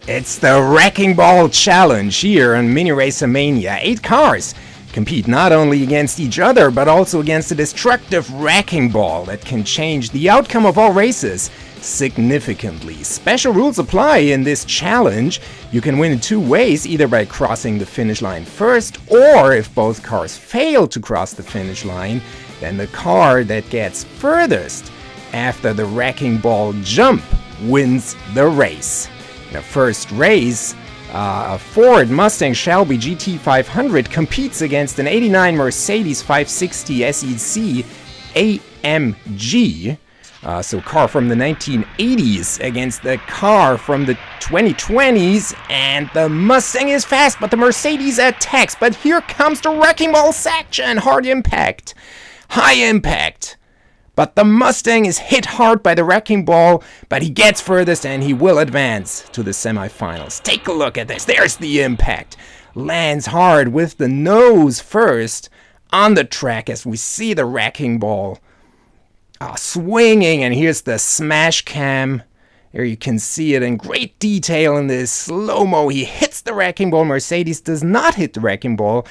It's the Wrecking Ball Challenge here on Mini Racer Mania. 8 cars compete not only against each other, but also against a destructive wrecking ball that can change the outcome of all races significantly. Special rules apply in this challenge. You can win in 2 ways, either by crossing the finish line first, or if both cars fail to cross the finish line, then the car that gets furthest after the wrecking ball jump wins the race. The first race, a Ford Mustang Shelby GT500 competes against an 89 Mercedes 560 SEC AMG, so car from the 1980s against the car from the 2020s, and the Mustang is fast, but the Mercedes attacks. But here comes the wrecking ball section, hard impact, high impact. But the Mustang is hit hard by the wrecking ball, but he gets furthest and he will advance to the semifinals. Take a look at this. There's the impact. Lands hard with the nose first on the track as we see the wrecking ball swinging. And here's the smash cam. Here you can see it in great detail in this slow-mo. He hits the wrecking ball. Mercedes does not hit the wrecking ball,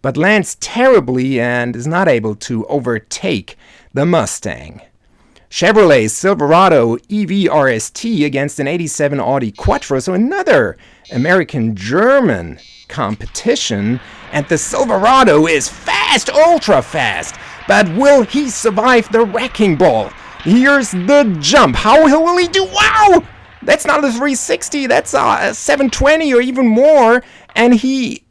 but lands terribly and is not able to overtake the Mustang. Chevrolet Silverado EV RST against an 87 Audi Quattro, so another American-German competition, and the Silverado is fast, ultra fast, but will he survive the wrecking ball? Here's the jump. How will he do? Wow! That's not a 360, that's a 720 or even more, and he's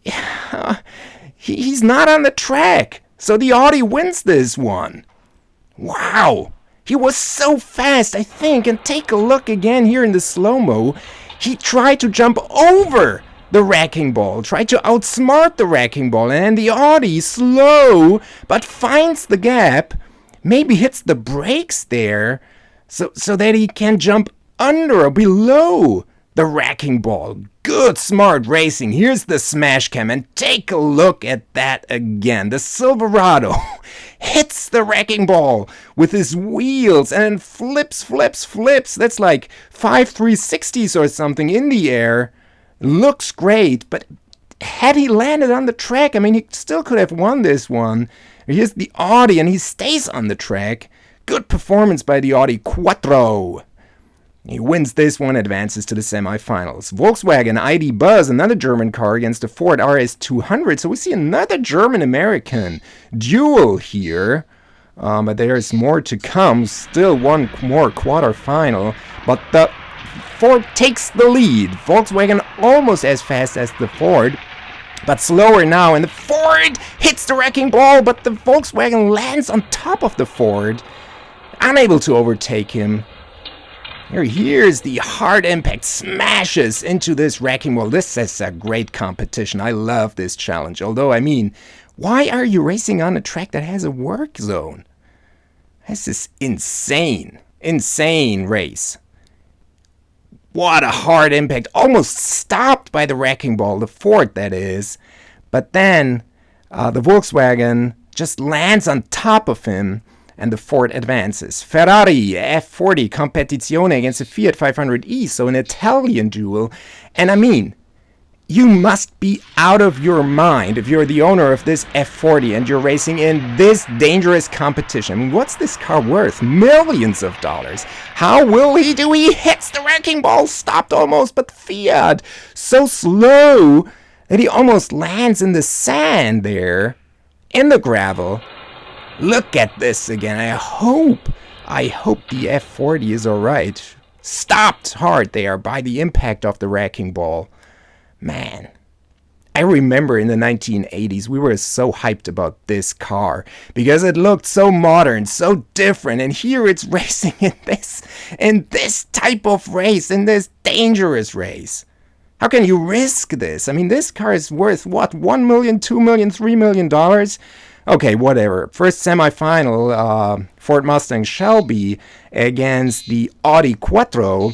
not on the track, so the Audi wins this one. Wow, he was so fast, I think, and take a look again here in the slow-mo. He tried to jump over the wrecking ball, tried to outsmart the wrecking ball, and the Audi, slow, but finds the gap, maybe hits the brakes there, so that he can jump under or below the wrecking ball. Good, smart racing. Here's the smash cam, and take a look at that again. The Silverado hits the wrecking ball with his wheels and then flips. That's like 5 360s or something in the air. Looks great, but had he landed on the track, I mean, he still could have won this one. Here's the Audi, and he stays on the track. Good performance by the Audi Quattro. He wins this one, advances to the semifinals. Volkswagen ID Buzz, another German car, against the Ford RS200. So we see another German-American duel here. But there's more to come. Still one more quarterfinal. But the Ford takes the lead. Volkswagen almost as fast as the Ford, but slower now. And the Ford hits the wrecking ball, but the Volkswagen lands on top of the Ford, unable to overtake him. Here's the hard impact, smashes into this wrecking ball. This is a great competition. I love this challenge. Although, I mean, why are you racing on a track that has a work zone? This is insane race. What a hard impact. Almost stopped by the wrecking ball, the Ford that is. But then the Volkswagen just lands on top of him, and the Ford advances. Ferrari F40 Competizione against the Fiat 500e, so an Italian duel. And I mean, you must be out of your mind if you're the owner of this F40 and you're racing in this dangerous competition. I mean, what's this car worth? Millions of dollars. How will he do? He hits the wrecking ball, stopped almost, but Fiat so slow that he almost lands in the sand there, in the gravel. Look at this again. I hope the F40 is alright. Stopped hard there by the impact of the wrecking ball. Man, I remember in the 1980s we were so hyped about this car because it looked so modern, so different, and here it's racing in this type of race, in this dangerous race. How can you risk this? I mean, this car is worth what, $1 million, $2 million, $3 million? Okay, whatever. First semifinal, Ford Mustang Shelby against the Audi Quattro.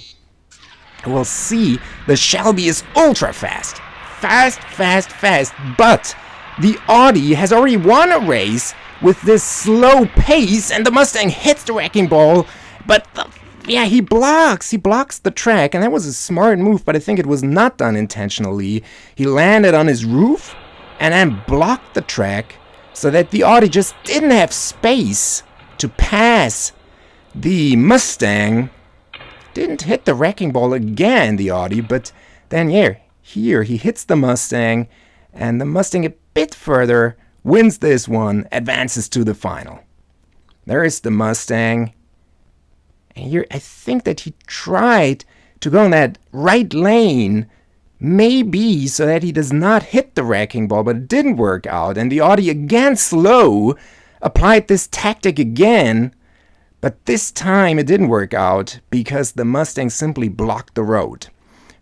We'll see the Shelby is ultra fast. Fast. But the Audi has already won a race with this slow pace, and the Mustang hits the wrecking ball. But the yeah, he blocks the track, and that was a smart move, but I think it was not done intentionally. He landed on his roof and then blocked the track so that the Audi just didn't have space to pass the Mustang. Didn't hit the wrecking ball again, the Audi, but then here he hits the Mustang, and the Mustang a bit further wins this one, advances to the final. There is the Mustang. And here I think that he tried to go in that right lane, maybe so that he does not hit the wrecking ball, but it didn't work out. And the Audi, again slow, applied this tactic again, but this time it didn't work out because the Mustang simply blocked the road.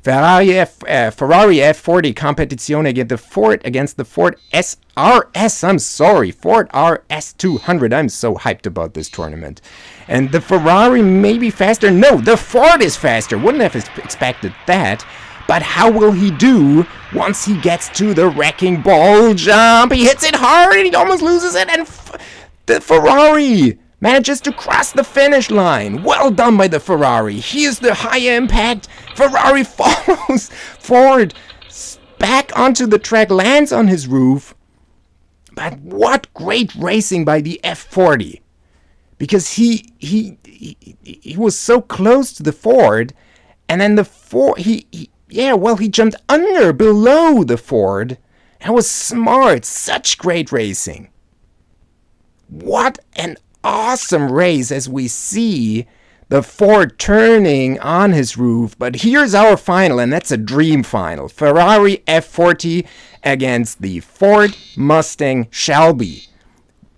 Ferrari F40 Competizione against the Ford SRS, Ford RS200. I'm so hyped about this tournament. And the Ferrari may be faster. No, the Ford is faster. Wouldn't have expected that. But how will he do once he gets to the wrecking ball jump? He hits it hard and he almost loses it. And the Ferrari manages to cross the finish line. Well done by the Ferrari. Here's the high impact. Ferrari follows Ford back onto the track, lands on his roof. But what great racing by the F40. Because he was so close to the Ford, and then the Ford, he jumped below the Ford. That was smart. Such great racing. What an awesome race as we see the Ford turning on his roof. But here's our final, and that's a dream final. Ferrari F40 against the Ford Mustang Shelby.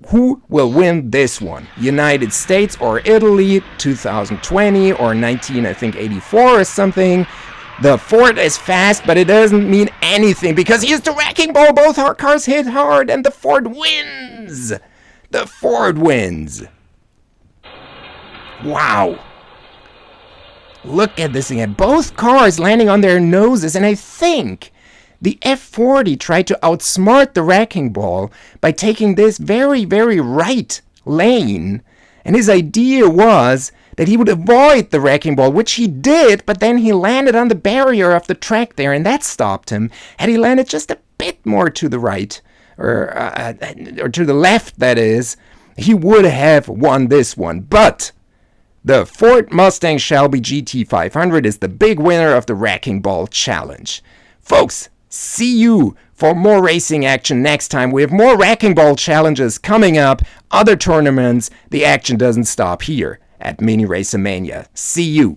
Who will win this one? United States or Italy, 2020 or 1984 or something. The Ford is fast, but it doesn't mean anything because here's the wrecking ball. Both our cars hit hard and the Ford wins. The Ford wins. Wow. Look at this again. Both cars landing on their noses, and I think the F40 tried to outsmart the wrecking ball by taking this very, very right lane. And his idea was that he would avoid the wrecking ball, which he did, but then he landed on the barrier of the track there, and that stopped him. Had he landed just a bit more to the right, or to the left, that is, he would have won this one. But the Ford Mustang Shelby GT500 is the big winner of the Wrecking Ball Challenge. Folks, see you for more racing action next time. We have more Wrecking Ball challenges coming up, other tournaments. The action doesn't stop here at Mini Racer Mania. See you.